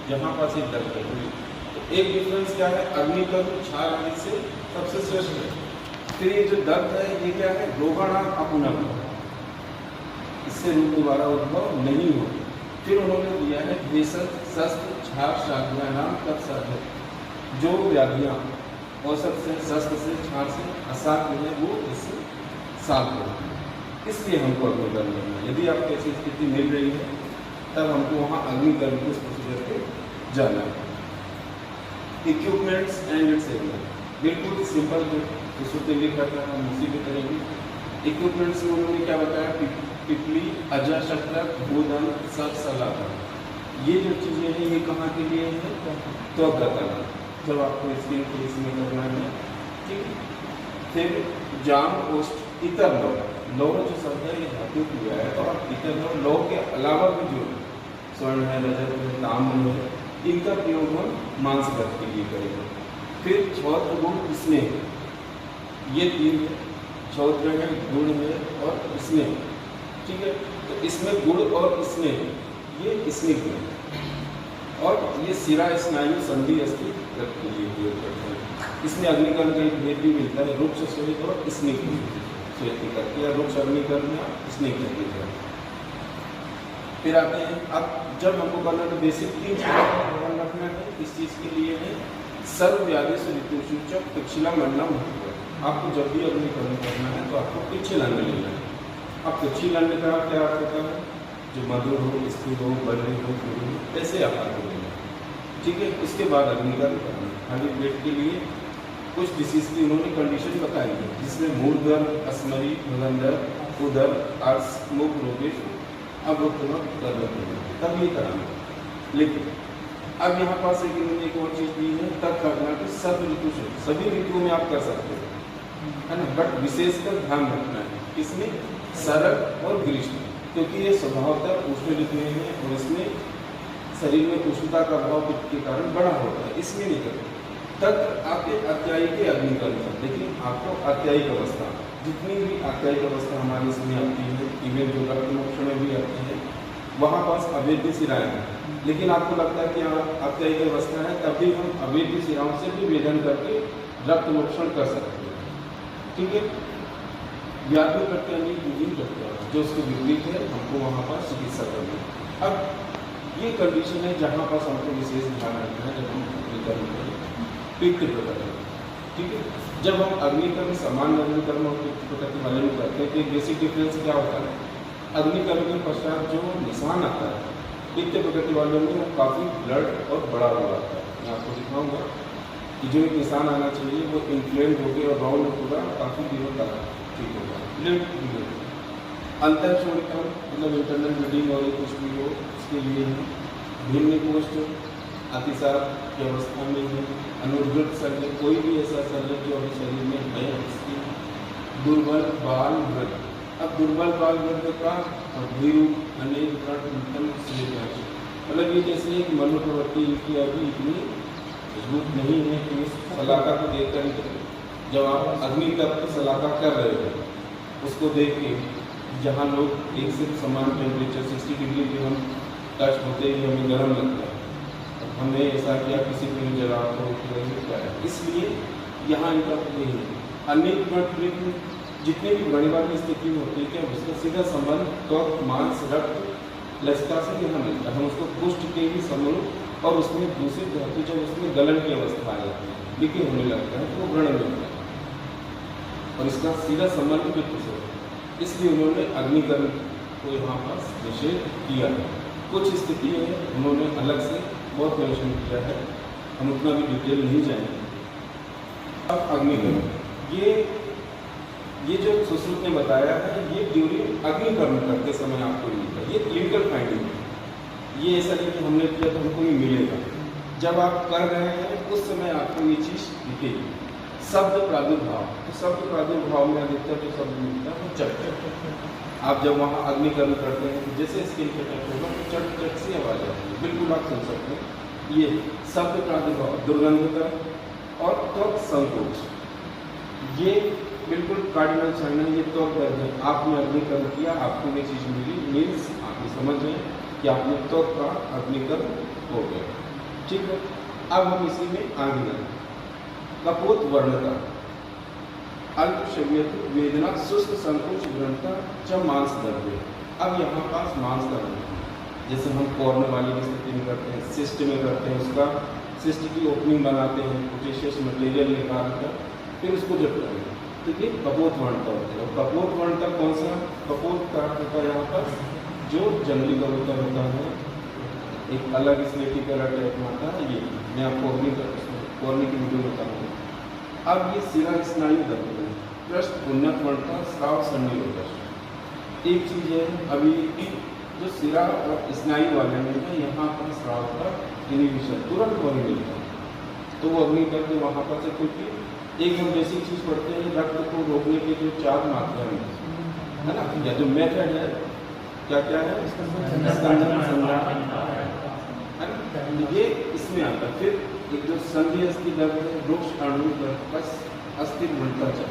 जहाँ पास ये दर्द है। तो एक डिफरेंस क्या है, अग्निकर्म क्षार आदि से सबसे श्रेष्ठ है। फिर ये जो दर्द है ये क्या है, रोगाणाम अपुनम, इससे रोग दोबारा उद्भव नहीं हो। फिर उन्होंने दिया है भेषज शस्त्र क्षार शाग्यानाम तत्साधक, जो व्याधियाँ औसत से शस्त्र से क्षार से असाध्य है वो इससे साध्य होती है। इसलिए हमको अग्निकर्म करना है। यदि आपको ऐसी स्थिति मिल रही है तब हमको वहाँ अग्निकर्म के उस प्रोसीजर पे जाना है। इक्विपमेंट्स एंड इट्स एरिया बिल्कुल सिंपल जो विश्वविद्यालय करता है हम उसी पे करेंगे। इक्विपमेंट्स में उन्होंने क्या बताया, पिपली अजा शक्कर भूधन सब सलाह, ये जो चीज़ें हैं ये कहाँ के लिए है, तो करना जब आपको स्किन के इसमें करना है, ठीक है। फिर जाम ओस्ट इतर लौह जो शब्द है ये धातु किया है, तो आप इतर लौह के अलावा भी जो स्वर्ण है, रजत है, ताम्र है, इनका प्रयोग हम मांस वर्ग के लिए करेंगे। फिर छौत्र गुण स्नेह, ये तीन है, छौत्र है, गुण है और स्नेह, ठीक है। तो इसमें गुण और स्नेह ये स्नेह है, और ये शिरा स्नायु संधि अस्थि रक्त के लिए उपयोग करते हैं। इसमें अग्निकर्म का एक भेद भी मिलता है, रुक्ष श्वेत और स्निग्ध श्वेत की करके, या रुक्ष अग्निकर्म या स्निग्ध अग्निकर्म। फिर आते हैं, अब जब हमको करना तो बेसिक 3 चीज़ों का ध्यान रखना है। इस चीज़ के लिए है सर्वव्याधि से ऋतु सूचक पिछला मंडलम महत्व। आपको जब भी अग्निकर्म करना है तो आपको पिछला अंड लेना है। अब पिछला अंड का क्या अर्थ होता है, जो मधुर हो, स्थिर हो, बलि हो, पूरी हो, ऐसे आकार को लेना, ठीक है। इसके बाद अग्निकर्म करना। खाली पेट के लिए कुछ डिसीज की उन्होंने कंडीशन बताई है, जिसमें मूर्धर, अस्मरी, मगंधर, उदर, अर्श, मुख रोगेश, अब तब ये कराना। लेकिन अब यहाँ पास एक और चीज़ दी है, तब करना कि सब ऋतु से, सभी ऋतुओं में आप कर सकते हो, है ना, बट विशेषकर ध्यान रखना है किसमें, शरद और ग्रीष्म, क्योंकि ये स्वभावतः उष्ण ऋतु है और इसमें शरीर में उष्णता का भाव के कारण बढ़ा होता है, इसमें नहीं करते। तब आपके अत्यायिक अग्निकर्म है, लेकिन आपको अत्यायिक अवस्था, जितनी भी अत्यायिक अवस्था हमारी इसमें आती है, इवन जो रक्त मोक्ष में भी आती है, वहाँ पास अवेद्य शिराएँ हैं, लेकिन आपको लगता है कि यहाँ अत्यायिक अवस्था है, तभी हम अवेद्य शिराओं से भी वेदन करके रक्त मोक्षण कर सकते हैं, ठीक है। व्याधि प्रत्यानी जो उसके विपरीत है, हमको वहाँ पर चिकित्सा करनी है। अब ये कंडीशन है जहाँ पास हमको विशेष ध्यान रखना है जब हम अग्निकर्म करें, पित्त प्रकृति, ठीक है। जब हम अग्निकर्म सामान्य अग्निकर्म और पित्त प्रकृति वाले में करते हैं तो एक बेसिक डिफरेंस क्या होता है, अग्निकर्म के पश्चात जो निशान आता है पित्त प्रकृति वालों में वो काफ़ी ब्लड और बड़ा हुआ आता है। मैं आपको दिखाऊंगा कि जो एक निशान आना चाहिए वो इन्फ्लेम्ड हो गया और राउंड पूरा काफ़ी दिनों तक ठीक होगा। अंतर छोड़कर मतलब इंटरनल ब्लीडिंग और कुछ भी हो उसके लिए है। भिन्न कोष्ठ अतिसार की अवस्था में है। अनुद्रत शल्य, कोई भी ऐसा शल्य जो अभी शरीर में है उसकी। दुर्बल बाल वृद्ध, अब दुर्बल बाल वृद्ध का अभिरूप अनेक मतलब ये जैसे एक मनोप्रवृत्ति की अभी इतनी मजबूत नहीं है कि उस सलाखा को देखकर जब आप अग्निकर्म की सलाखा कर रहे हो उसको देख के जहाँ लोग एक से समान टेम्परेचर 60 डिग्री पे हम टच होते ही हमें गर्म लगता है, हमने ऐसा किया किसी को जला तो क्या है, इसलिए यहाँ इनका यही है। अनेक जितने भी बड़ी बात स्थिति में होती है क्या उसका सीधा संबंध त्वक मांस रक्त लचका से यहाँ मिलता है, हम उसको पुष्ट के ही समूह और उसमें दूसरी धातु जब उसमें गलन की अवस्था आ जाती है लिखित होने लगता है तो वो व्रण में होता है और इसका सीधा संबंध पित्त से, इसलिए उन्होंने अग्निकर्म को यहाँ पर निषेध किया है। कुछ स्थिति है उन्होंने अलग से बहुत मेंशन किया है, हम उतना भी डिटेल नहीं जाएंगे। अब अग्निकर्म ये जो सुश्रुत ने बताया है ये ड्यूरिंग अग्निकर्म करते समय आपको मिलता है, ये क्लिनिकल फाइंडिंग है। ये ऐसा नहीं कि हमने किया तो हमको ये मिलेगा, जब आप कर रहे हैं उस समय आपको ये चीज़ दिखेगी। शब्द प्रादुर्भाव, तो शब्द प्रादुर्भाव में अधिकतर जो शब्द मिलता है वो चट। आप जब वहाँ अग्निकर्म करते हैं तो जैसे स्किन पे टच होगा तो चट चट सी आवाज़ आती है, बिल्कुल आप सुन सकते हैं। ये शब्द प्रादुर्भाव, दुर्गंधता और त्वक संकोच, ये बिल्कुल कार्डिनल साइन है, ये त्वक दर्द है। आपने अग्निकर्म किया, आपको ये चीज़ मिली, मीन्स आप ये समझ रहे हैं कि आपने त्वक का अग्निकर्म हो गया। ठीक है। अब हम इसी में आगे जाएंगे। कपोत वर्णता अल्पशव्यत वेदना सुस्त संकोच ग्रंथता च मांस दर्द। अब यहाँ पास मांस दर्द जैसे हम कॉर्न वाली की स्थिति में करते हैं, सिस्ट में करते हैं, उसका सिस्ट की ओपनिंग बनाते हैं, पोटेशियस मटेरियल निकाल कर फिर उसको जब करेंगे तो ये कपोत वर्णता होती है। और कपोत वर्णता कौन सा कपोत का होता है यहाँ पर जो जंगली कबूतर होता है, एक अलग स्लेटी कलर टाइप में आता है। ये मैं आपको कॉर्नी की वीडियो बताऊँगा। अब ये सिरा स्नायु दर्द है, पृष्ठ उन्नत वर्णता स्राव संधि होता है। एक चीज़ है अभी जो सिरा और स्नायु वाले में है, यहाँ पर स्राव का इनिबिशन तुरंत होने मिलता है, तो वो अग्नि करके वहाँ पर से, क्योंकि एक हम बेसिक चीज़ पढ़ते हैं रक्त को रोकने के जो 4 मात्रा है ना, या जो मेथड है क्या क्या है, स्कंदन संधान है ना, ये इसमें आता है। फिर एक जो संधि अस्थि दर्द है, वृक्ष अणु बस अस्थि घंटा चल,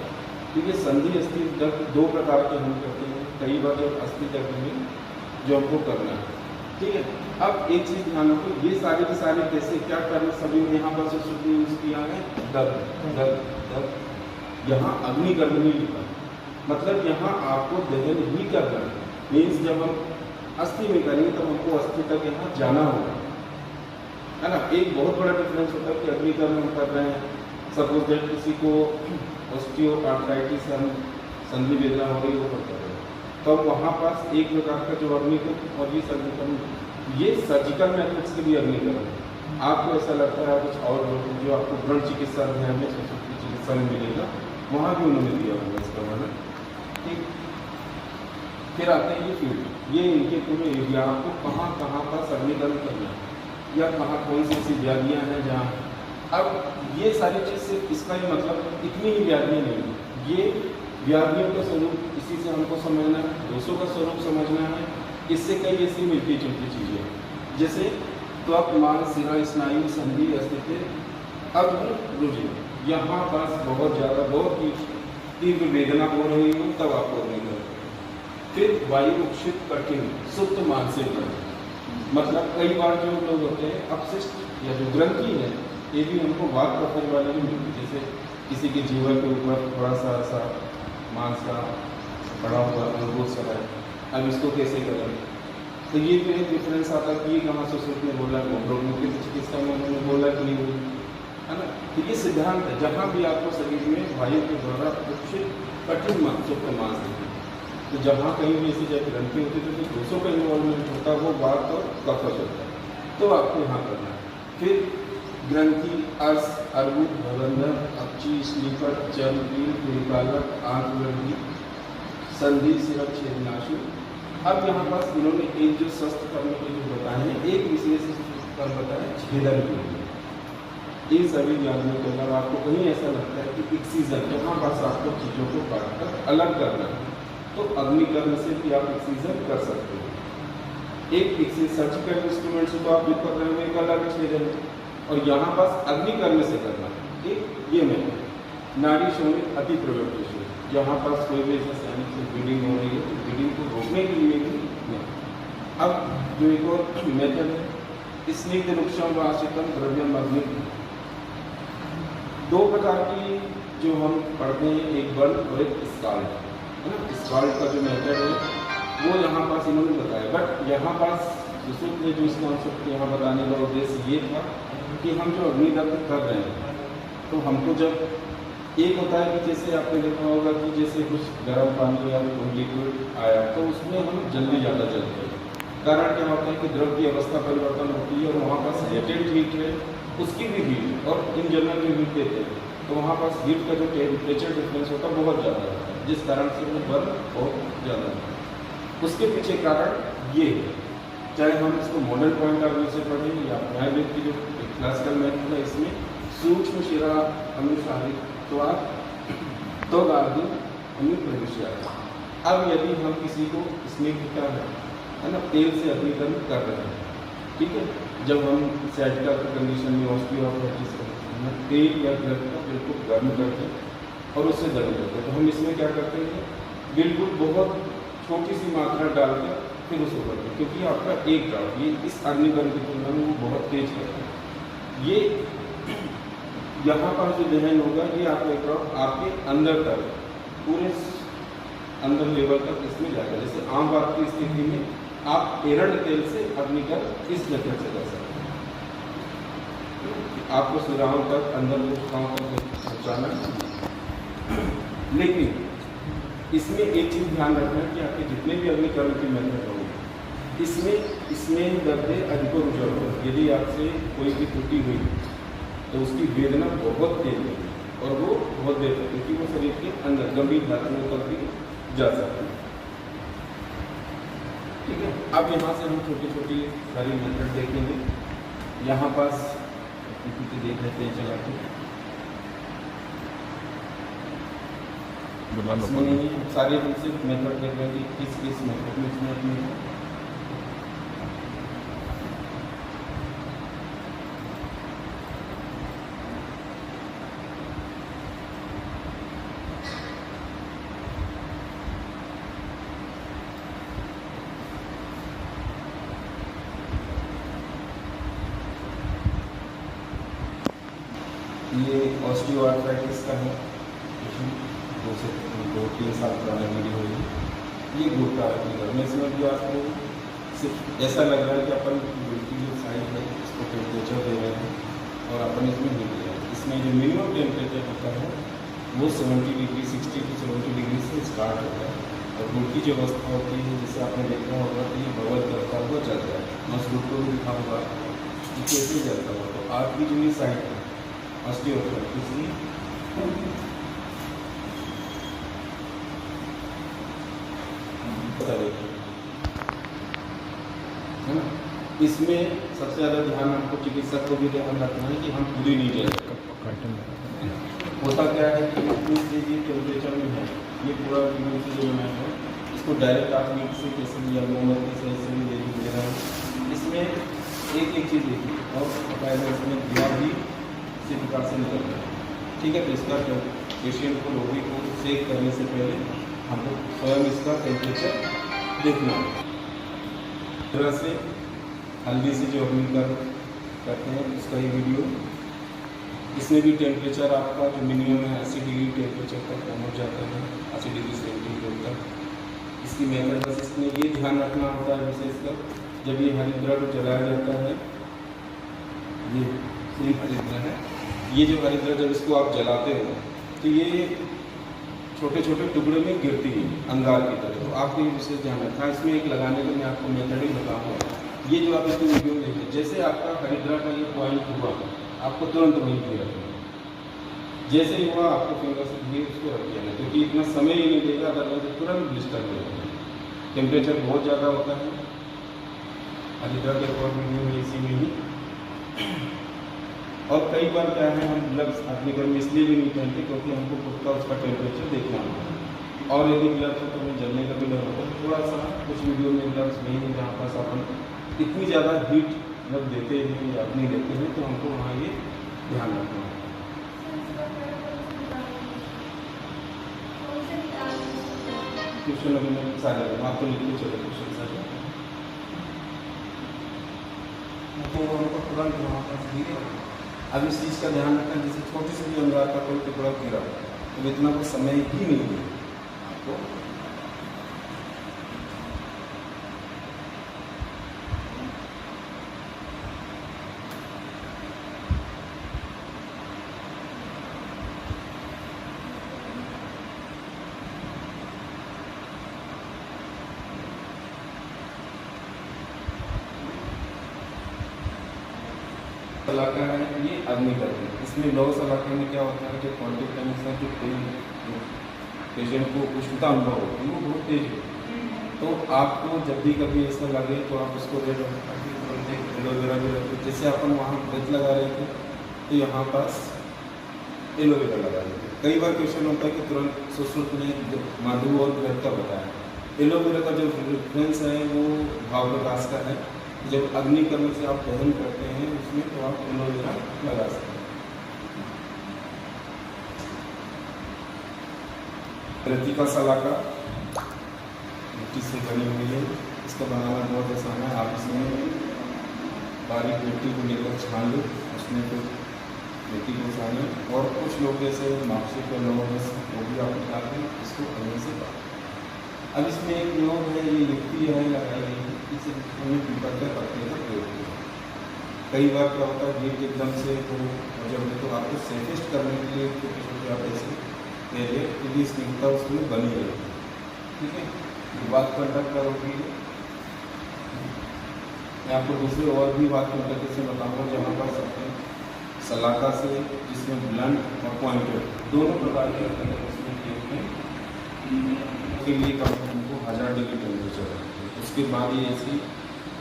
तो ये संधि अस्थि दर्द 2 प्रकार के हम करते हैं कई बार जब अस्थि दर्द में जो हमको करना है, ठीक है। अब एक चीज़ ध्यान रखो, ये सारे के सारे कैसे क्या करना, सभी में यहाँ पर जो शब्द यूज किया है दर्द दर्द दर्द, यहाँ अग्नि गर्भ नहीं लिखा, मतलब यहाँ आपको दहन ही करना है। मीन्स जब हम अस्थि में करेंगे तब हमको अस्थि तक यहाँ जाना होगा, है ना। एक बहुत बड़ा डिफरेंस होता है कि अग्नि कर्म हम कर रहे हैं, सपोज दैट किसी को ऑस्टियोआर्थराइटिस हम संधि वेदना हो रही है वो कर रहे हैं, तो वहाँ पास एक प्रकार का जो अग्नि कर्म और ये अग्नि कर्म, ये सर्जिकल मेथड्स के भी अग्नि कर्म है। आपको ऐसा लगता है कुछ और जो आपको ब्रण चिकित्सा अध्ययन में चिकित्सा में मिलेगा, वहाँ भी उन्होंने दिया होगा इसका वर्णन, ठीक। फिर आते हैं ये फील्ड, ये इनके पूरे एरिया आपको कहाँ कहाँ का अग्निकर्म करना है या कहाँ कौन सी ऐसी व्याधियाँ हैं जहाँ। अब ये सारी चीज़ सिर्फ इसका ही मतलब इतनी ही व्याधियाँ नहीं है, ये व्याधियों का स्वरूप इसी से हमको समझना है, दोषों का स्वरूप समझना है, इससे कई ऐसी मिलती जुलती चीज़ें हैं जैसे त्वक मांस सिरा स्नायु संधि अस्थिति अब रुझे, यहाँ पास बहुत ज़्यादा बहुत ही तीव्र वेदना हो रही हो तब आपको नहीं कर। फिर वायु उक्षित कठिन सुप्त मानसिक ग्रंथि, मतलब कई बार जो लोग होते हैं अपशिष्ट या जो ग्रंथि है ये भी हमको वात प्रफल वाले भी मिलती, जैसे किसी के जीवन के ऊपर थोड़ा सा ऐसा मांस का बड़ा हुआ अनुभूत सा है, अब इसको कैसे करें, तो ये जो एक डिफरेंस आता है कि ये कहाँ से सूत्र ने बोला, होम्योपैथी की चिकित्सा में उन्होंने बोला कि नहीं बोली, है ना। तो ये सिद्धांत है जहाँ भी आपको शरीर में वायु के द्वारा उक्षित कठिन मांसों का मांस देते, तो जहाँ कहीं भी ऐसी जब ग्रंथि होती है तो दोषों का इन्वॉल्वमेंट होता है, वो वात और कफज होता है, तो आपको यहाँ करना है। फिर ग्रंथि अर्स अर्बुद भवंधन अक्षी स्लीपर चर्म कील परिपालक आंख ग्रंथि संधि सिरप छेदनाशु। अब यहाँ पास इन्होंने एक जो स्वस्थ करने के जो बताए हैं, एक विशेष कर बताया छेदन के लिए। इन सभी व्याधियों के अलावा आपको कहीं ऐसा लगता है कि एक्सीजन, जहाँ पास आपको चीज़ों को काट कर अलग करना है, तो अग्निकर्म से भी आप एक्सीजन कर सकते हो। एक सर्जिकल इंस्ट्रूमेंट से तो आप जो कर रहे हो एक अलग छेदन, और यहाँ पास अग्निकर्म से करना है, ठीक। ये मैं नाड़ी शोणित अति प्रवृत्ति, जहाँ पास कोई भी ऐसा सैनिक से ब्लीडिंग हो रही है तो ब्लीडिंग को रोकने के लिए भी नहीं। अब जो एक और मेथड है स्निग्ध रुक्षम व आशितम द्रव्यम अग्नि, 2 प्रकार की जो हम पढ़ते हैं, एक बर्न और एक स्काल्ड, है ना। स्काल्ड का जो मेथड है वो यहाँ पास इन्होंने बताया, बट यहाँ पास सुश्रुत ने जो इस कॉन्सेप्ट यहाँ बताने का उद्देश्य ये था कि हम जो अग्निदग्ध कर रहे हैं तो हमको जब एक होता है कि जैसे आपने देखा होगा कि जैसे कुछ गर्म पानी या कोई लिक्विड आया तो उसमें हम जल्दी ज़्यादा जलते हैं, कारण क्या होता है कि द्रव की अवस्था परिवर्तन होती है और वहाँ पास लेटेंट हीट है, उसकी भी हीट और इन जनरल जो हीट देते हैं तो वहाँ पास हीट का जो टेम्परेचर डिफरेंस होता है बहुत ज़्यादा होता है, जिस कारण से वो बर्न बहुत ज़्यादा होता है। उसके पीछे कारण ये है, चाहे हम इसको मॉडर्न पॉइंट ऑफ व्यू से पढ़ें या न्यायवेद की जो क्लासिकल मेथड है, इसमें सूक्ष्म शिरा अनुसारित तो आप तो आदि हमें प्रवेश आता है। अब यदि हम किसी को स्निग्ध क्या है ना तेल से अग्निकर्म कर रहे हैं, ठीक है, जब हम सैटिका की कंडीशन में ऑस्टियोआर्थराइटिस करते हैं तेल या द्रव को बिल्कुल गर्म करते हैं और उससे गर्म करते हैं, तो हम इसमें क्या करते हैं बिल्कुल बहुत छोटी सी मात्रा डालकर फिर उसको करते हैं, क्योंकि आपका एक ड्राउट ये इस अग्निकर्म की तुलना में वो बहुत तेज करता है। ये यहाँ पर जो दहन होगा ये आपके अंदर तक, पूरे अंदर लेवल तक इसमें जाएगा। जैसे आम बात की स्थिति में आप एरंड तेल से अग्निकर इस मेथड से कर सकते हैं, आपको सुराहों तक, अंदर गुफाओं तक पहुँचाना। लेकिन इसमें एक चीज़ ध्यान रखना है कि आपके जितने भी अग्निकरण की मेथड होंगे इसमें दर्द अधिको रुझान हो। यदि आपसे कोई भी त्रुटि हुई तो उसकी वेदना बहुत तेज होगी और वो बहुत देर तक, क्योंकि वो शरीर के अंदर गंभीर धातुओं तक भी जा सकती है। ठीक है, अब यहाँ से हम छोटी छोटी सारी मेथड देखेंगे। यहाँ पास देख लेते हैं चला के, सारे हम सिर्फ मेथड देख रहे हैं कि किस मेथड में इसमें अपनी ये ऑस्टियोआर्थराइटिस का है, 2 से 3 साल पुराना वीडियो है। ये घुटना है, इसमें भी आपको सिर्फ ऐसा लग रहा है कि अपन की जो साइड है इसको टेम्परेचर दे रहे हैं और अपन इसमें हिट दे रहे हैं। इसमें जो मिनिमम टेम्परेचर होता है वो 70 डिग्री, 60 to 70 डिग्री से स्टार्ट होता है। और गुड़ की जो अवस्था होती है, जैसे आपने देखा होगा कि ये बबल करता हुआ चलता है, बस गुड़ को भी दिखा होगा कि कैसे चलता हुआ। तो आपकी जो ये साइड है ऑस्टियोआर्थराइटिस है ना, इसमें सबसे ज़्यादा ध्यान आपको चिकित्सक को भी ध्यान रखना है कि हम पूरी नहीं ले रहे। होता क्या है कि ये टेम्परेचर में है, ये पूरा डिग्री से जो बनाया है इसको डायरेक्ट आप मीट से कैसे या मोमबत्ती से ऐसे भी ले रहे हैं। इसमें एक चीज़ देखिए और बकायदा इसमें दिया भी इसी प्रकार से निकल रहा है। ठीक है, तो इसका पेशेंट को, रोगी को सेक करने से पहले हमको स्वयं इसका टेम्परेचर देखना है। इस तरह से हल्दी से जो अग्निकर करते हैं उसका ये वीडियो, इसमें भी टेम्परेचर आपका जो मिनिमम है 80 डिग्री टेम्परेचर तक पहुँच जाता है, 80 डिग्री सेंटीग्रेड तक। इसकी मेथड बस इसमें ये ध्यान रखना होता है विशेषकर जब ये हरिद्रा को जलाया जाता है, ये सेम हरिद्रा है, ये जो हरिद्रा जब इसको आप जलाते हो तो ये छोटे छोटे टुकड़े में गिरती है अंगार की तरह। तो आपको ये विशेष ध्यान रखना है। इसमें एक लगाने का मैं आपको मेथड ही बताऊँगा। ये जो आप इसको वीडियो देखिए, जैसे आपका हरिद्रा का ये पॉइंट हुआ आपको तुरंत वहीं पे रखना है। जैसे ही हुआ आपको फिंगर से भी उसको रख देना, क्योंकि इतना समय ही नहीं देगा, अदरवाइज तुरंत ब्लिस्टर हो जाएगा। टेम्परेचर बहुत ज़्यादा होता है हरिद्रा के वीडियो में इसी में ही। और कई बार क्या है, हम ग्लव्स अग्निकर में इसलिए भी नहीं पहनते क्योंकि हमको खुद का उसका टेम्परेचर देखना होता है। और यदि ग्लव्स हो तो हमें जलने का भी डर होता है। थोड़ा सा कुछ वीडियो में ग्लव्स नहीं है जहाँ पास अपन इतनी ज़्यादा हीट जब देते हैं या अग्नि देते हैं, तो हमको वहाँ ये ध्यान रखना है। क्वेश्चन अभी मैं सारे आपको लिखने चलो क्वेश्चन सारे तो हमको तुरंत वहाँ पास धीरे। अब इस चीज़ का ध्यान रखना, जैसे छोटी सी भी अंगार का कोई टुकड़ा गिरा तो इतना कोई समय ही नहीं है आपको। सलाखा है ये अग्निकर है। इसमें लौ सलाखे में क्या होता है कि कॉन्टेक्ट करने से जो पेशेंट को उष्णता अनुभव होती है वो बहुत तेज है। तो आपको जब भी कभी ऐसा लगे तो आप उसको एलोवेरा भी रखते, जैसे अपन वहाँ ब्रेथ लगा रहे थे तो यहाँ पास एलोवेरा लगा रहे थे। कई बार क्वेश्चन होता है कि तुरंत सुश्रुत में माधु और ब्रेथ का बताया। एलोवेरा का जो रेफरेंस है वो भाव प्रकाश का है। जब अग्निकर्म से आप दहन करते हैं उसमें तो आप एलोवेरा लगा सकते हैं। रति का सलाखा मिट्टी से बनी हुई है, इसका बनाना बहुत आसान है। आप इसमें बारीक मिट्टी को लेकर छान लो, इसमें फिर मेथी को साने और कुछ लोग जैसे मार्कशीट या लोग वो भी आप निकालते हैं इसको करने से बात। अब इसमें एक लोग है ये युक्ति है लगाई गई है, इसे हमें पीपल के पत्ते का प्रयोग किया। कई बार क्या होता है गेट एकदम से तो जब तो आपको सेफेस्ट करने के लिए छोटे छोटे आप ऐसे दे रहे क्योंकि स्निग्धता उसमें बनी रहेगी। ठीक है, ये बात कंडक्ट करोगी। मैं आपको दूसरी और भी बात कंडक्ट से बताऊँगा जहाँ पर सकते सलाखा से जिसमें ब्लंट और पॉइंटेड दोनों प्रकार के उसमें केस में के लिए कम हमको 1000 डिग्री टेम्परेचर है। उसके बाद ही ऐसी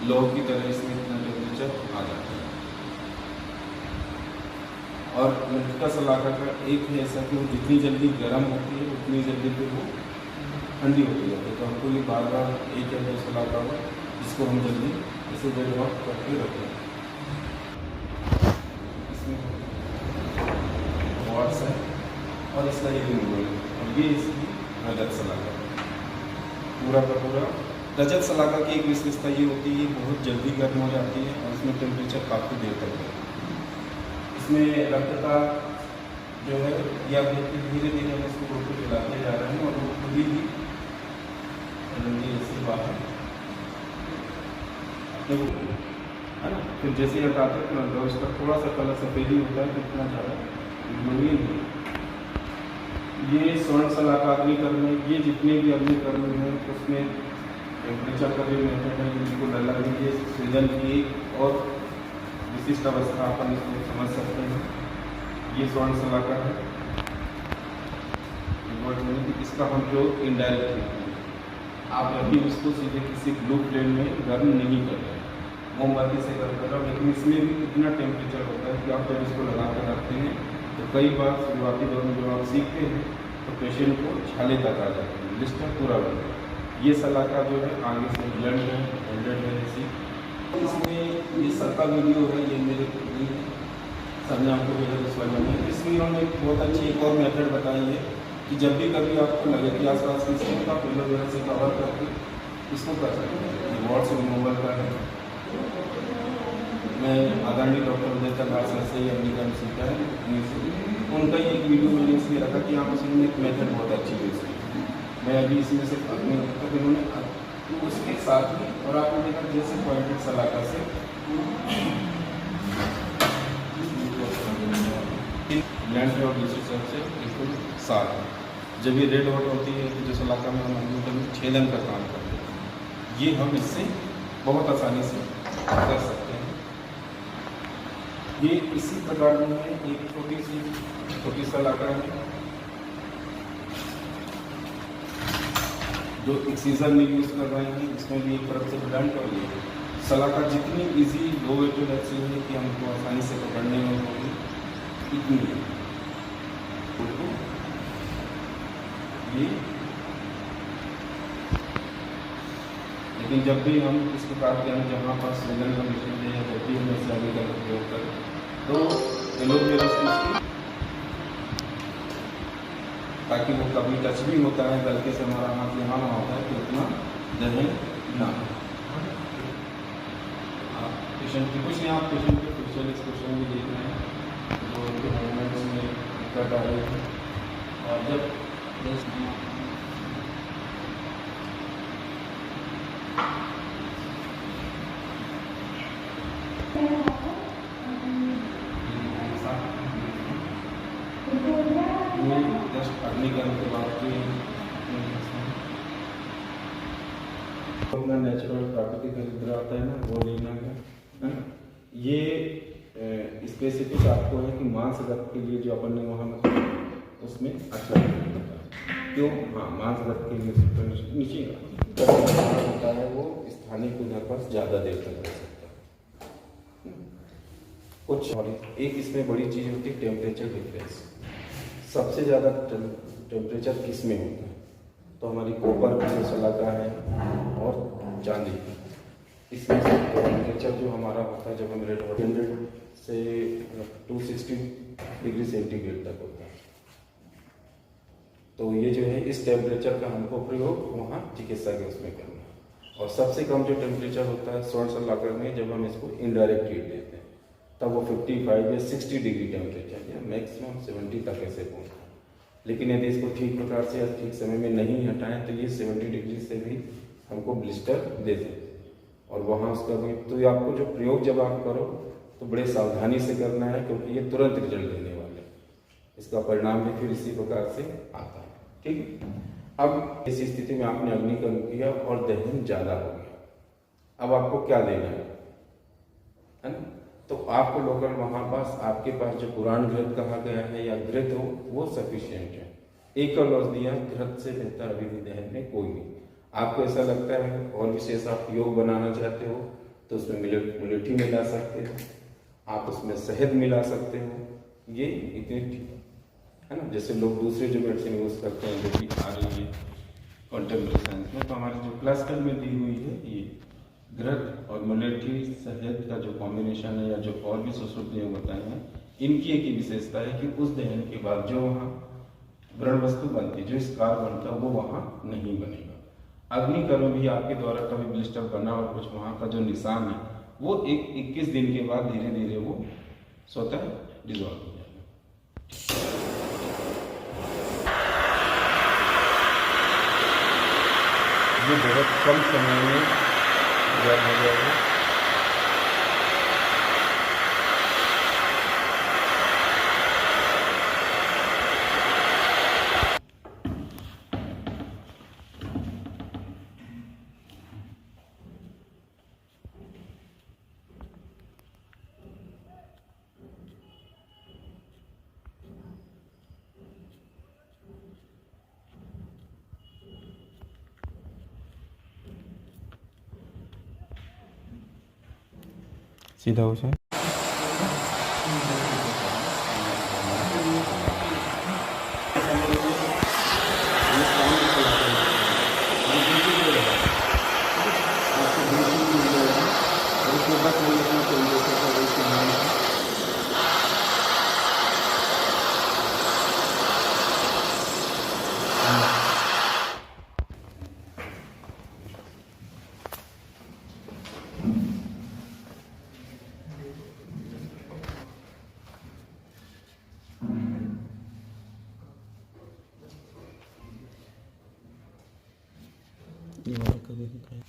लोह की तरह इसमें इतना टेम्परेचर आ जाता है। और लटका सलाखा का एक है ऐसा कि वो जितनी जल्दी गर्म होती है उतनी जल्दी फिर वो ठंडी होती है। तो हमको ये बार बार एक या दो सलाखा हो जिसको हम जल्दी इसे डेड ऑफ करके रखें। वाट्स है और इसका ये रिमूवल है और ये इसकी रजत सलाखा पूरा का पूरा। रजत सलाखा की एक विशेषता ये होती है बहुत जल्दी गर्म हो जाती है और इसमें टेम्परेचर काफ़ी देर तक है। इसमें रक्तता जो है या धीरे धीरे हम इसको रोटी चलाते जा रहे हैं और वो खुद ही ऐसे बाहर है ना। फिर जैसे हटाते हैं तो इसका थोड़ा सा कलर सफ़ेदी होता है, इतना ज़्यादा नहीं है। ये स्वर्ण सलाखा अग्निकर्म में ये जितने भी अग्निकर्म हैं उसमें टेम्परेचर का जो मेथड है जिनको अलग है। ये सृजन की और विशिष्ट अवस्था अपन इसको समझ सकते हैं। ये स्वर्ण सलाखा है, इसका हम जो इनडायरेक्ट आप अभी उसको सीधे किसी ब्लू फ्लेम में गर्म नहीं कर रहे, मोमबत्ती से गर्म कर रहे हो। लेकिन इसमें भी कितना टेम्परेचर होता है कि आप जब इसको लगा कर रखते हैं तो कई बार शुरुआती दौर में जब आप सीखते हैं तो पेशेंट को छाले तक आ जाते हैं, लिस्टर पूरा बन जाता है। ये सलाखा जो है आगे से ब्लड है ब्लड है जैसी। इसमें ये सबका वीडियो है, ये मेरे सबने आपको भेजा। इसमें हमने एक बहुत अच्छी एक और मेथड बताई है कि जब भी कभी आपको लगे कि आसपास की स्किन का एलोवेरा से कवर करके इसको कर सकते हैं। ये वॉट्स रिमूवल का है। मैं आदरणीय डॉक्टर उदय तलवार सर से अमेरिका में सीखा है, उनका ही एक वीडियो मैंने इसलिए रखा कि आप उसमें एक मेथड बहुत अच्छी यूज़ की। मैं अभी इसमें से अपने उन्होंने तो उसके साथ ही और आपने देखा जैसे पॉइंटेड सलाखा से लैंड और दूसरी साइड से बिल्कुल साथ जब ये रेड हॉट होती है तो जो सलाखा में हम छेदन का काम करते हैं, ये हम इससे बहुत आसानी से कर सकते हैं। ये इसी प्रकार में एक छोटी सलाखा है जो एक सीजन में यूज़ कर रहे हैं। इसमें भी एक तरफ से ब्लंट और ये सलाखा जितनी इजी लो वेटेड अच्छी है कि हमको आसानी से पकड़ने में होगी इतनी ये। लेकिन जब भी हम इस प्रकार के हम जहाँ पर सीजन का मिश्रण है या जब भी हम इस आगे का उपयोग करें तो एलोवेरा की ताकि वो कभी टच भी होता है गलती से हमारा हाथ यहाँ ना होता है तो उतना दहन ना हो। आप पेशेंट की कुछ नहीं, आप पेशेंट के फेशियल एक्सप्रेशन भी देख रहे हैं जो उनके मूवमेंट्स में दिक्कत आ रही है। और जब जस्ट अग्निकर्म के बाद की अपना नेचुरल प्राकृतिक हरिद्रा आता है ना वो लेना है ना। ये स्पेसिफिक आपको है कि मांस रक्त के लिए जो अपन ने वहाँ उसमें अच्छा होता है। क्यों? हाँ, मांस रक्त के लिए नीचे होता है वो स्थानीय उधर पर ज़्यादा देर तक रह सकता है। कुछ एक इसमें बड़ी चीज़ होती है टेम्परेचर डिफरेंस। सबसे ज़्यादा टेम्परेचर किस में होता है? तो हमारी कॉपर की जो सलाखा है और चांदी की, इसमें से टेम्परेचर जो हमारा होता है जब हम रेड 100 से 260 डिग्री सेंटीग्रेड तक होता है। तो ये जो है इस टेम्परेचर का हमको प्रयोग वहाँ चिकित्सा के उसमें करना है। और सबसे कम जो टेम्परेचर होता है स्वर्ण सलाखा में जब हम इसको इनडायरेक्ट हीट देते हैं तब वो 55 या 60 डिग्री टेम्परेचर या मैक्सिमम 70 तक ऐसे पहुँचता है। लेकिन यदि इसको ठीक प्रकार से या ठीक समय में नहीं हटाएं तो ये 70 डिग्री से भी हमको ब्लिस्टर दे सकते। और वहाँ उसका कोई तो ये आपको जो प्रयोग जब आप करो तो बड़े सावधानी से करना है, क्योंकि ये तुरंत रिजल्ट देने वाले हैं। इसका परिणाम भी फिर इसी प्रकार से आता है। ठीक है। अब इस स्थिति में आपने अग्निकर्म किया और दहन ज़्यादा हो गया, अब आपको क्या देना है ना? तो आपको लोकल वहाँ पास आपके पास जो पुराण घृत कहा गया है या घृत हो वो सफिशियंट है। एकल औषधियाँ घृत से बेहतर अभी भी दहन में कोई नहीं। आपको ऐसा लगता है और विशेष आप योग बनाना चाहते हो तो उसमें मुलेठी मिला सकते हो, आप उसमें शहद मिला सकते हो, ये इतनी ठीक है ना। जैसे लोग दूसरे जो मेडिसिन यूज़ करते हैं जो कि आ रही है कंटेम्प्रेरी साइंस में, तो हमारे जो क्लासिकल में दी हुई है ये घृत और मुलेठी शहद का जो कॉम्बिनेशन है या जो और भी सुश्रुत योग बताए हैं, इनकी एक ही विशेषता है कि उस दहन के बाद जो वहाँ व्रण वस्तु बनती है, जो स्कार बनता है, वो वहाँ नहीं बनेगा। अग्निकर्म भी आपके द्वारा कभी ब्लिस्टर बना और कुछ वहाँ का जो निशान है वो 21 दिन के बाद धीरे धीरे वो स्वतः डिजॉल्व हो जाएगा। ये बहुत कम समय में डिजॉल्व हो जाएगा। सीधा हो जाए। ये वाला कभी दिखाई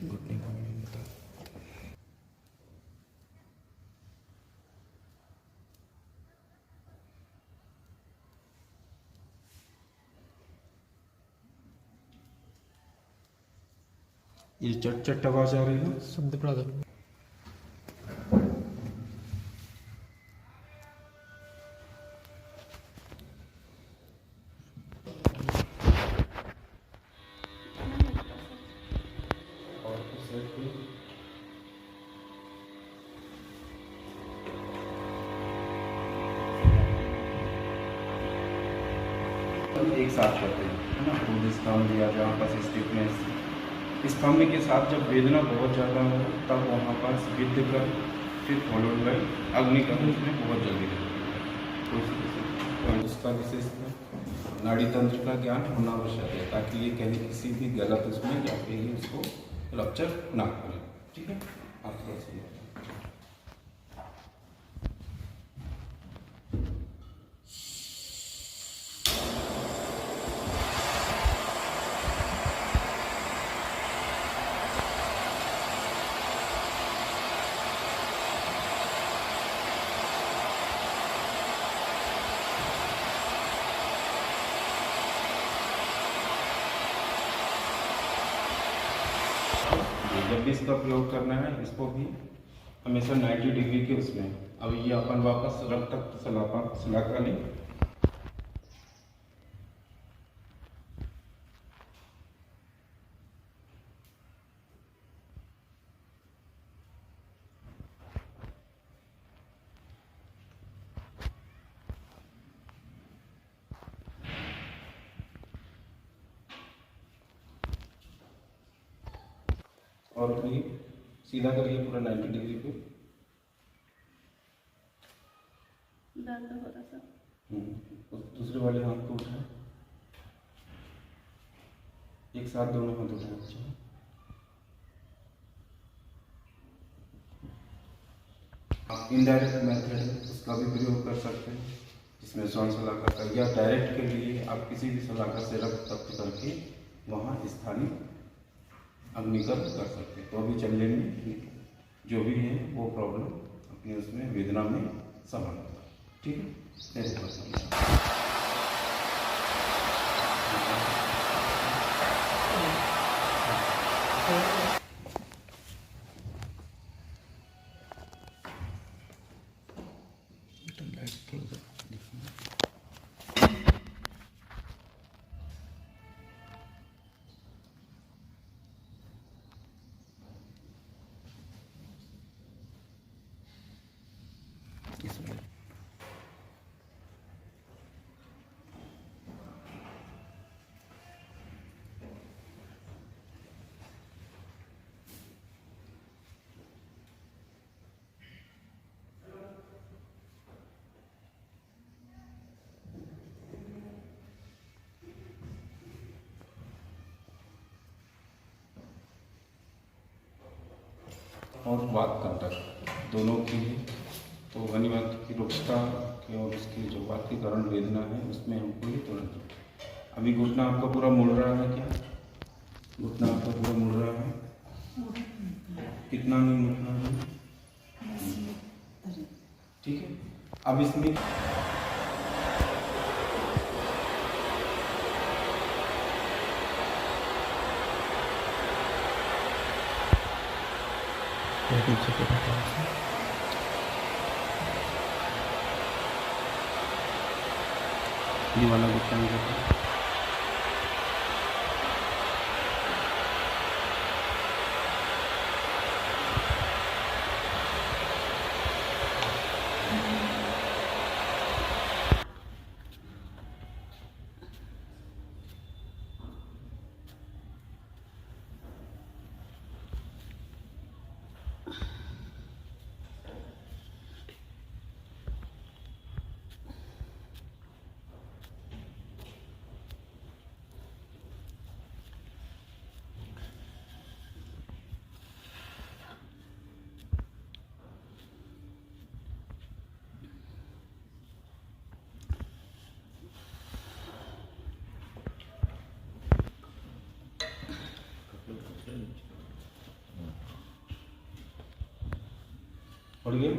घुटने का नहीं बता। ये चट चट आवाज आ रही है, शब्द प्राधान्य और इस साइड पे एक साथ करते हैं है ना। पूरे स्तंभ या जहाँ पर स्टिफनेस, स्तंभ के साथ जब वेदना बहुत ज़्यादा हो तब वहाँ पर विद्ध कर फिर फॉलोड बाई अग्निकर्म उसमें बहुत जल्दी तो उसका विशेष नाड़ी तंत्र का ज्ञान होना आवश्यक है, ताकि ये कहीं किसी भी गलत उसमें जाके ही उसको रप्चर ना करें। ठीक है, आप थोड़ा सा जब भी इसका प्रयोग करना है इसको भी हमेशा 90 डिग्री के उसमें। अब ये अपन वापस रब तक सलाका लें। और फिर सीधा करिए पूरा 90 डिग्री पे। दर्द हो रहा था। दूसरे वाले हाथ को उठाएं, एक साथ दोनों हाथ उठाएं। अच्छा, आप इनडायरेक्ट मेथड है उसका भी प्रयोग कर सकते हैं, जिसमें स्वर्ण सलाखा का, या डायरेक्ट के लिए आप किसी भी सलाखा से रक्त तप्त करके वहाँ स्थानिक अग्निकर्म कर सकते हैं। तो अभी चलने में जो भी है वो प्रॉब्लम अपने उसमें वेदना में समाप्त होता है। ठीक है, ऐसे पसंद और वात कंटक दोनों की है। तो घनीवात की रुकता की और उसकी जो वात के कारण वेदना है उसमें हमको ये तुरंत। अभी घुटना आपका पूरा मुड़ रहा है क्या? घुटना आपका पूरा मुड़ रहा है? कितना नहीं मुड़ना है? ठीक है, अब इसमें ये वाला घुटना है। मुड़ गए?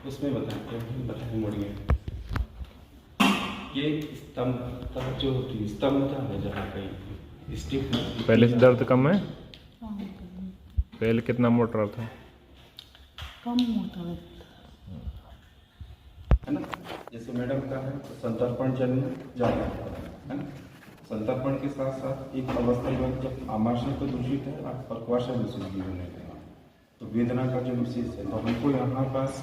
उसमें बताएं मुड़ गए। ये स्तंभ जो होती है, स्तंभता है जहाँ कहीं स्टिफ। पहले से दर्द कम है? पहले कितना मोट रहा था? कम मोटा है ना। जैसे मैडम का है तो संतर्पण जन्य जाना है ना। संतर्पण के साथ साथ एक अवस्था जब आमाशय तो दूषित है और प्रक्वाशय दूषित भी होने लगा, तो वेदना का जो विशेष है, तो हमको यहाँ पास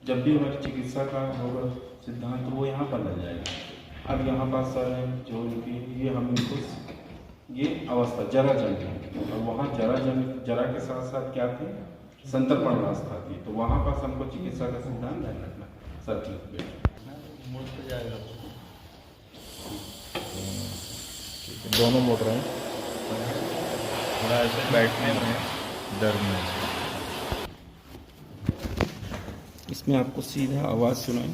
जब भी हमारी चिकित्सा का होगा सिद्धांत तो वो यहाँ पर लग जाएगा। अब यहाँ पास सर है जो उनकी ये हम इनको ये अवस्था जरा जन है, और वहाँ जरा के साथ साथ क्या थे, संतर्पण अवस्था थी, तो वहाँ पास हमको चिकित्सा का सिद्धांत ध्यान रखना। सर ठीक है, दोनों मोड़ रहे हैं, थोड़ा ऐसे बैठने में दर्द में। इसमें आपको सीधा आवाज़ सुनाई।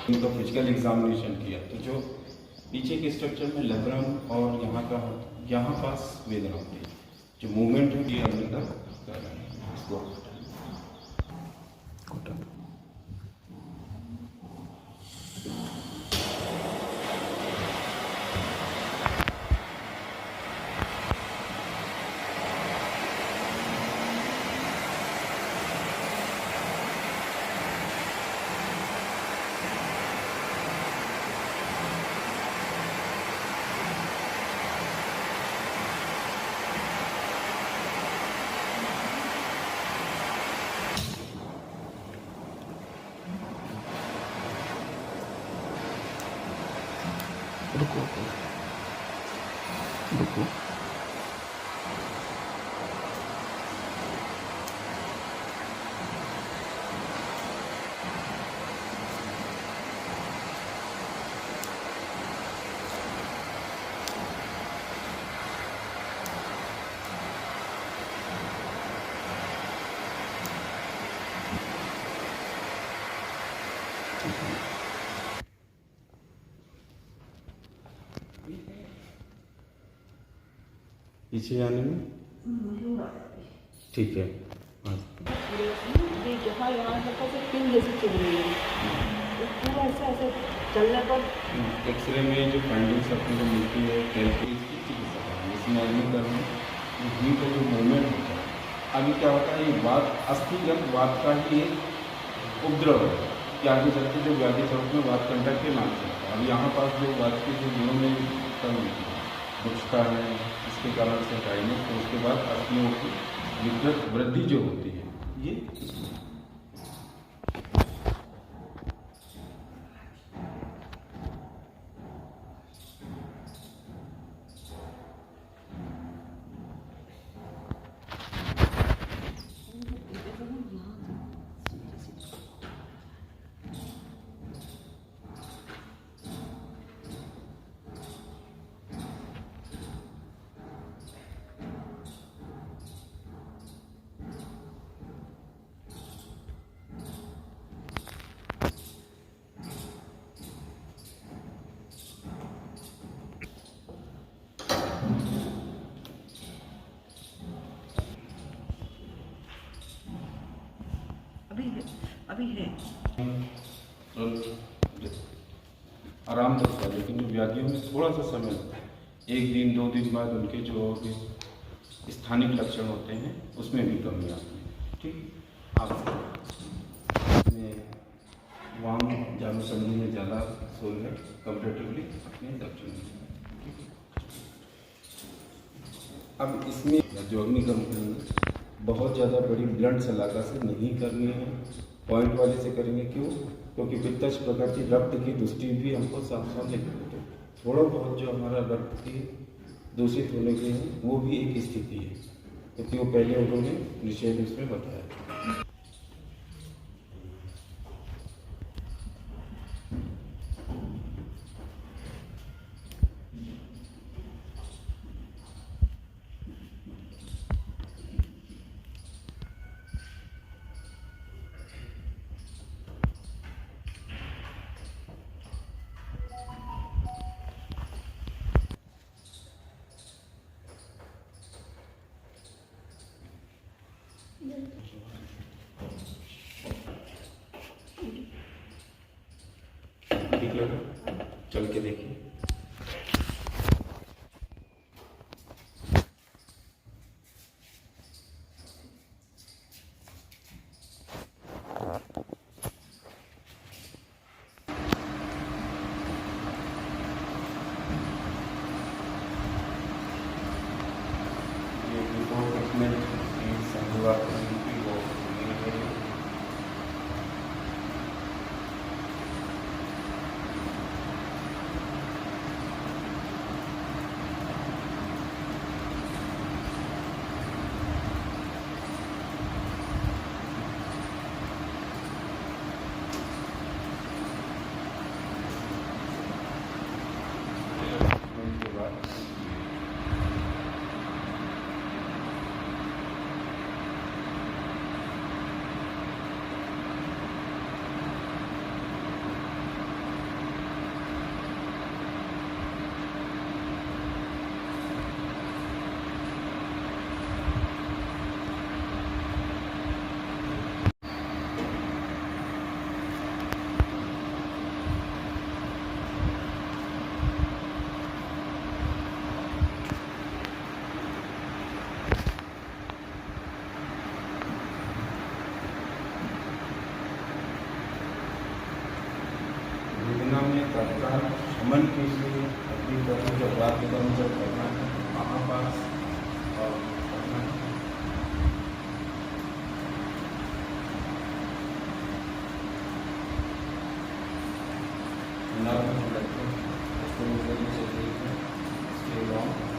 इनका फिजिकल एग्जामिनेशन किया तो जो पीछे के स्ट्रक्चर में लबरम और यहाँ पास वेदना होती है, जो मूवमेंट है ये अंदर कर रहे हैं इसको। आपको। पीछे जाने में ठीक है। हाँ। ये जहाँ यहाँ तक से पिन जैसी चुभ रही है, तो पूरा ऐसा ऐसा चलने पर एक्सरे में जो फाइंडिंग्स अपने को मिलती है कैलकुलेट की चिकित्सा है, इसमें अग्निकरण में हीट का जो मूवमेंट होता है, अभी क्या होता है, ये वात अस्थिगत वात का ही एक उपद्रव है कि आगे चलते जो व्याधि स्वरूप में वात कंटक के नाम से होता है। अब यहाँ पास जो वात के जो गुणों में कम रुचता है, इसके कारण से ड्राइनेस, तो उसके बाद अस्थियों की विकृत वृद्धि जो होती है ये अभी है आराम लगता है, लेकिन जो व्याधियों में थोड़ा सा समय लगता है, 1 दिन 2 दिन बाद उनके जो स्थानिक लक्षण होते हैं उसमें भी कमी आती है। ठीक, आप इसमें वाम जानु संधि में ज़्यादा सोल है कंपेरेटिवली अपने दक्षिण में। अब इसमें जो अग्निकर्म करेंगे बहुत ज़्यादा बड़ी ब्लंट सलाखा से नहीं करनी है, पॉइंट वाले से करेंगे। क्यों? क्योंकि पित्तश प्रकृति रक्त की दृष्टि भी हमको साफ साफ दिखती है। थोड़ा बहुत जो हमारा रक्त की दूषित होने के है वो भी एक स्थिति है, क्योंकि वो पहले उन्होंने निषेध इसमें बताया। ठीक लगा? चल के देखिए। ये रिपोर्ट अपने संघवाद की वो के बाद योजना में तत्काल शमन के लिए अग्निकर्म जब वाद्यकर्म जब करना है महापास और करना है। नर्म लगते हैं उसको मुझे से देखते हैं इसके बाद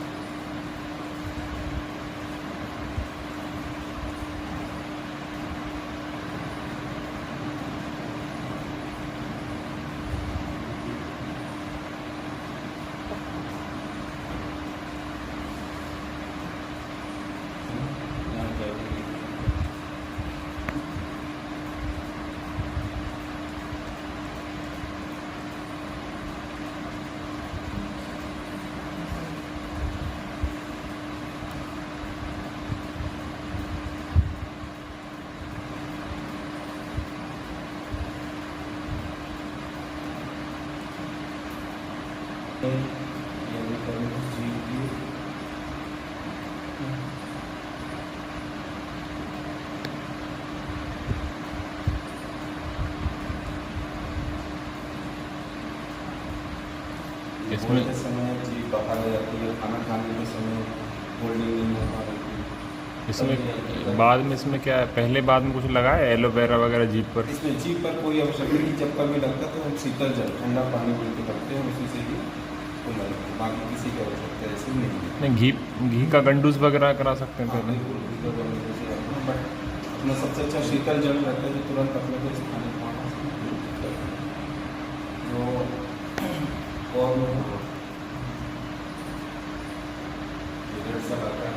ये भी करेंगे जीप की। इसमें के समय जीप बाहर आ जाती है, खाना खाने के समय होल्डिंग नहीं हो पा रही है। इसमें बाद में इसमें क्या है, पहले बाद में कुछ लगा है एलोवेरा वगैरह जीप पर? इसमें जीप पर कोई आवश्यकता नहीं, जब कभी लगता तो हम शीतल जल ठंडा पानी पी के रखते हैं, उसी से ही खुल जाता है। बाकी किसी की आवश्यकता ऐसी नहीं है। नहीं, घी का गंडूस वगैरह करा सकते हैं हाँ, पहले। बिल्कुल बिल्कुल गंदगी से रखना, बट अपना सबसे अच्छा शीतल जल रहता है जो तुरंत अपने को इस खाने को आना जो और रिजल्ट सब आता है।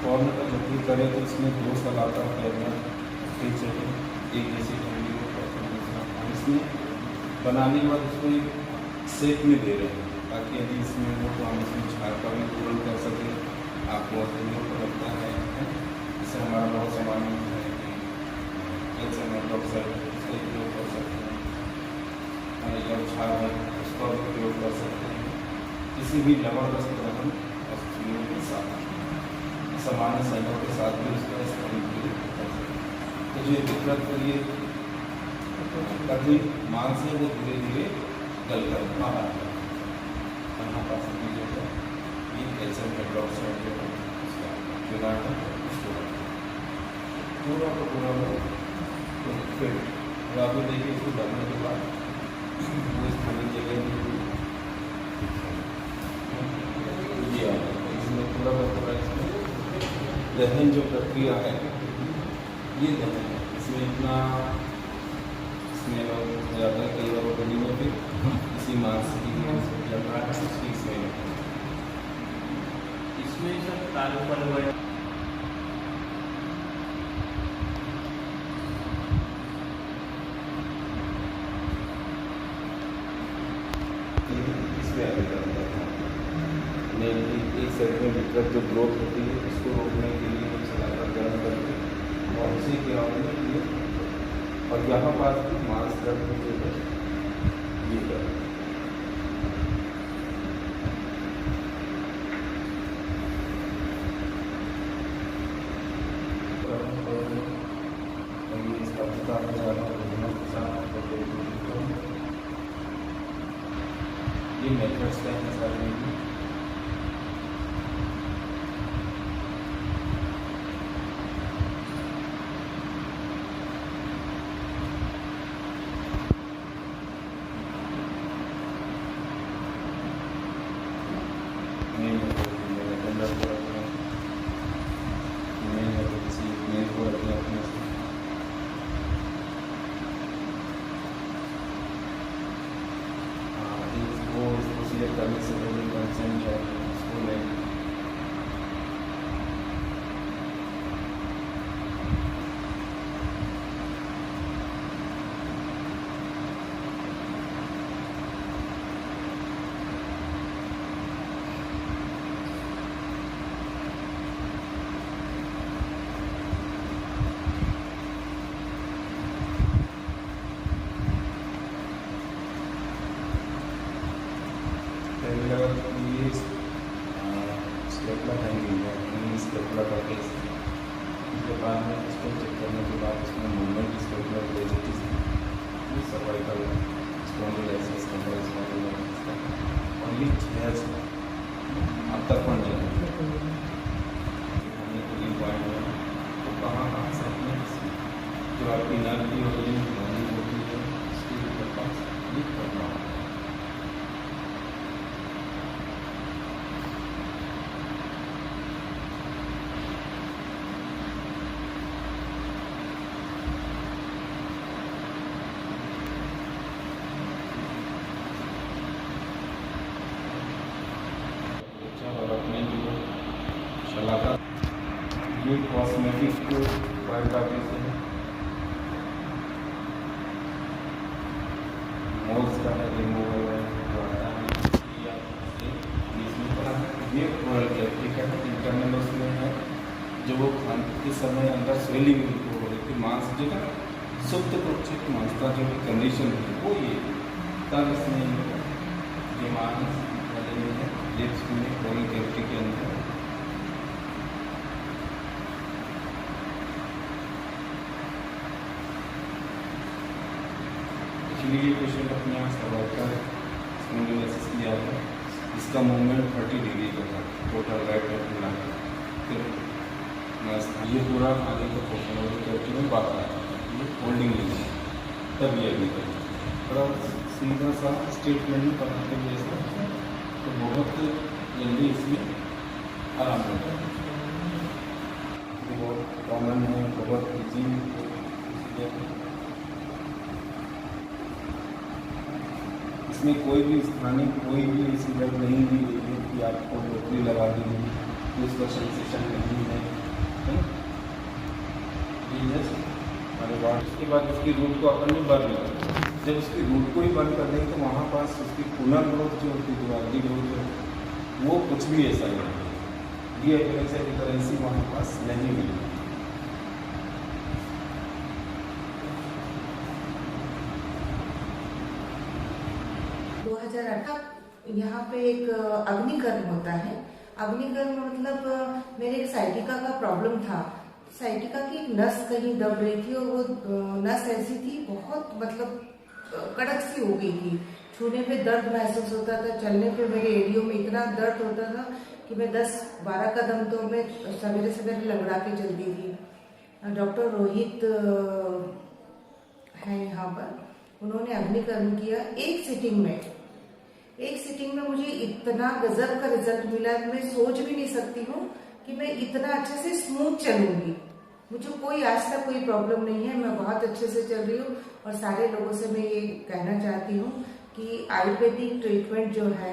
फॉर्म का जब भी करें तो इसमें 2 सलाता करना ठीक चाहिए, एक जैसी ठंडी हो। इसमें बनाने के बाद उसको एक शेप में दे रहे हैं, ताकि यदि इसमें हो तो हम इसमें झाड़ का भी पूर्ण कर सकें। आपको अकेले को लगता है इससे हमारा बहुत सामान है कि समय डॉक्टर उसका उपयोग कर सकते हैं, जब झाड़ है उसका भी उपयोग कर सकते हैं। किसी भी जबरदस्त रकम वस्तुओं के साथ सामान्य संयों के साथ भी उसका इस्तेमाल कर सकते हैं। तो जो दिक्कत तो ये कभी मांस है वो धीरे धीरे गल कर बाहर आ जाता है। यहाँ पास जो है ये कैल्शियम हाइड्रोक्साइड जो है उसका जुगाड़ है, उसको पूरा का पूरा वो तो फिर आप देखिए इसको डालने के बाद वो इस खाने जगह ये आता है। इसमें पूरा का पूरा इसमें दहन जो प्रक्रिया है ये दहन है। इसमें इतना स्मेल ज़्यादा कई बार बनी में फिर इसी मांस की जब उसकी स्मेल इसमें सब तालु पर हुआ इसमें एक साइड में दिक्कत जो ग्रोथ होती है उसको रोकने के लिए हम सलाद गर्म करके और उसी के लिए और यहाँ पास भी मांस दर्द जो है ये कर ये मेथड्स का है सारे में। करने से पहले कंसेंट है उसको लें। ये स्टेपलर हैंगिंग है, स्टेपलर का केस उसके बाद में इसको चेक करने के बाद उसमें मूवमेंट स्टेपलर प्लेसिटी सर्वाइकल स्पॉन्डिलोसिस और ये चेयर्स अब तक पढ़ जाए पॉइंट है तो कहाँ से अपने जो आपकी नर्व की होती है उसके पास लिख करना है। और अपने जो ये कॉस्मेटिक बायोटाइप है, मोल्स का है, रिमूवल है, जो आता है या इसमें पड़ा है। ये ओरल कैप्टिक है, इंटरनल उसमें है, जो वो खाने के समय अंदर स्वेलिंग हो रही थी, मांस जो है सुप्त प्रोक्षित मांस का जो भी कंडीशन है वो ये तब इसमें ये मांस गले में है, लिप्स में, ओरल कैविटी के अंदर। एक्चुअली ये पेशेंट अपने यहाँ सर्वाइकल स्पॉन्डिलोसिस किया था, इसका मूवमेंट 30 डिग्री का था, टोटल राइट लेफ्ट मिला के। फिर ये पूरा आगे का पोर्शन ओरल कैविटी में बाहर आया, ये होल्डिंग लीजिए, तब ये अभी तक थोड़ा सीधा सा स्टेटमेंट में बनाते हुए ऐसा तो बहुत जल्दी इसमें आराम होता है। ये बहुत कॉमन है, बहुत ईजी है। इसमें कोई भी स्थानीय कोई भी ऐसी दर्द नहीं दी गई है कि आपको डॉक्टरी लगा दी गई तो इसका सेंसेशन नहीं है, हमारे बाद उसके बाद उसकी रूट को अपन ने बंद कर, जब उसकी रूट को ही बंद कर देंगे तो वहाँ पास उसकी पुनर्ग्रोथ जो होती है, दोबारा ग्रोथ जो है वो कुछ भी ऐसा ही नहीं, ये एपिलेक्सिया की करेंसी वहाँ पास नहीं मिली। यहाँ पे एक अग्निकर्म होता है। अग्निकर्म मतलब मेरे एक साइटिका का प्रॉब्लम था। साइटिका की एक नस कहीं दब रही थी और वो नस ऐसी थी बहुत मतलब कड़क सी हो गई थी, छूने पे दर्द महसूस होता था, चलने पे मेरे एरियो में इतना दर्द होता था कि मैं 10-12 कदम तो मैं सवेरे सवेरे लंगड़ा के चलती थी। डॉक्टर रोहित है यहाँ पर, उन्होंने अग्निकर्म किया। एक सिटिंग में मुझे इतना गजब का रिजल्ट मिला, मैं सोच भी नहीं सकती हूँ कि मैं इतना अच्छे से स्मूथ चलूंगी। मुझे कोई आज तक कोई प्रॉब्लम नहीं है, मैं बहुत अच्छे से चल रही हूँ। और सारे लोगों से मैं ये कहना चाहती हूँ कि आयुर्वेदिक ट्रीटमेंट जो है